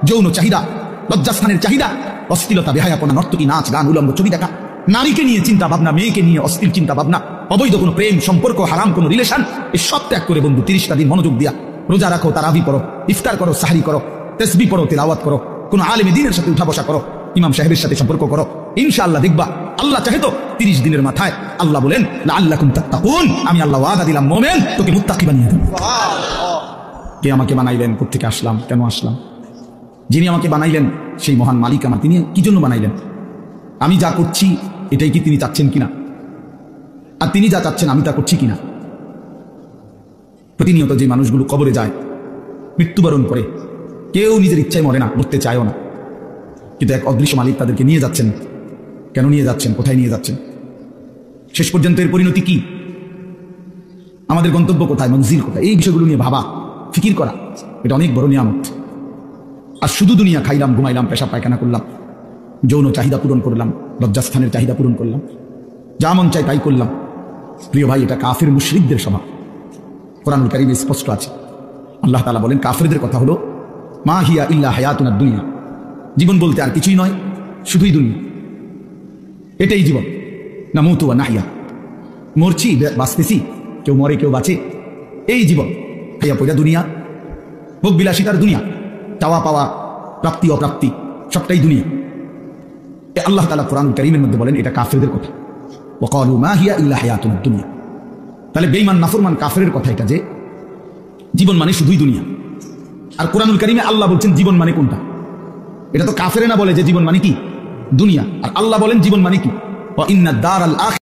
যৌন চাহিদা, লজ্জাস্থানের চাহিদা, অশ্লীলতা, বেহায়াপনা, নর্তকী, নাচ গান, উলঙ্গ ছবি দেখা, নারীকে নিয়ে চিন্তা ভাবনা, মেয়েকে নিয়ে অশ্লীল চিন্তা ভাবনা, অবৈধ কোনো প্রেম সম্পর্ক, হারাম কোনো রিলেশন, এই সব ত্যাগ করে বন্ধু 30টা দিন মনোযোগ দিয়া রোজা রাখো, তারাবি পড়ো, ইফতার করো, সাহরি করো, তাসবিহ পড়ো, তিলাওয়াত করো, কোন আলেম দ্বীনের সাথে উঠা বসা করো, ইমাম সাহেবের সাথে সম্পর্ক করো, ইনশাআল্লাহ দেখবা আল্লাহ চাহে তো 30 দিনের মাথায় আল্লাহ বলেন লাআল্লাকুম তাত্তাকুন, আমি আল্লাহ ওয়াদা দিলাম মুমিন তোকে মুত্তাকি বানিয়ে দেব। কে আমাকে বানাইলেন? কোত্থেকে আসলাম? কেন আসলাম? যিনি আমাকে বানাইলেন সেই মহান মালিক আমার, তিনি কি জন্য বানাইলেন? আমি যা করছি এটাই কি তিনি চাচ্ছেন কিনা? আর তিনি যা চাচ্ছেন আমি তা করছি কিনা? প্রতিনিয়ত যে মানুষগুলো কবরে যায়, মৃত্যুবরণ করে, কেউ নিজের ইচ্ছায় মরে না, মরতে চায়ও না, কিন্তু এক অদৃশ্য মালিক তাদেরকে নিয়ে যাচ্ছেন। কেন নিয়ে যাচ্ছেন? কোথায় নিয়ে যাচ্ছেন? শেষ পর্যন্ত এর পরিণতি কি? আমাদের গন্তব্য কোথায়? মঞ্জিল কোথায়? এই বিষয়গুলো নিয়ে ভাবা, ফিকির করা, এটা অনেক বড় নিয়ামত। আর শুধু দুনিয়া খাইলাম, ঘুমাইলাম, পেশা পায়খানা করলাম, যৌন চাহিদা পূরণ করলাম, লজ্জাস্থানের চাহিদা পূরণ করলাম, যা মন চাই তাই করলাম, প্রিয় ভাই, এটা কাফির মুশরিকদের স্বভাব। কোরআনুল কারীমে স্পষ্ট আছে, আল্লাহ তাআলা বলেন কাফিরদের কথা হলো মা হিয়া ইল্লা হায়াতুনা দুনিয়া, জীবন বলতে আর কিছুই নয়, শুধুই দুনিয়া, এটাই জীবন। নামুতু ওয়া নাহইয়া, মরছি, বাঁচতেছি, কেউ মরে কেউ বাঁচে, এই জীবন। খাইয়া পয়লা দুনিয়া, ভোগ বিলাসিতার দুনিয়া, চাওয়া পাওয়া, প্রাপ্তি অপ্রাপ্তি, সবটাই দুনিয়া। আল্লাহ তাআলা কোরআনুল কারীমের মধ্যে বলেন এটা কাফিরদের কথা, ওয়াকালু মা হিয়া ইল্লা হায়াতুনা দুনিয়া। তাহলে বেঈমান নাফরমান কাফিরের কথা এটা যে জীবন মানে শুধুই দুনিয়া। আর কোরআনুল কারীমে আল্লাহ বলছেন জীবন মানে কোনটা? এটা তো কাফেরে না বলে যে জীবন মানে কি? দুনিয়া। আর আল্লাহ বলেন জীবন মানে কি? ওয়া ইন্নাদ দারাল আখিরাহ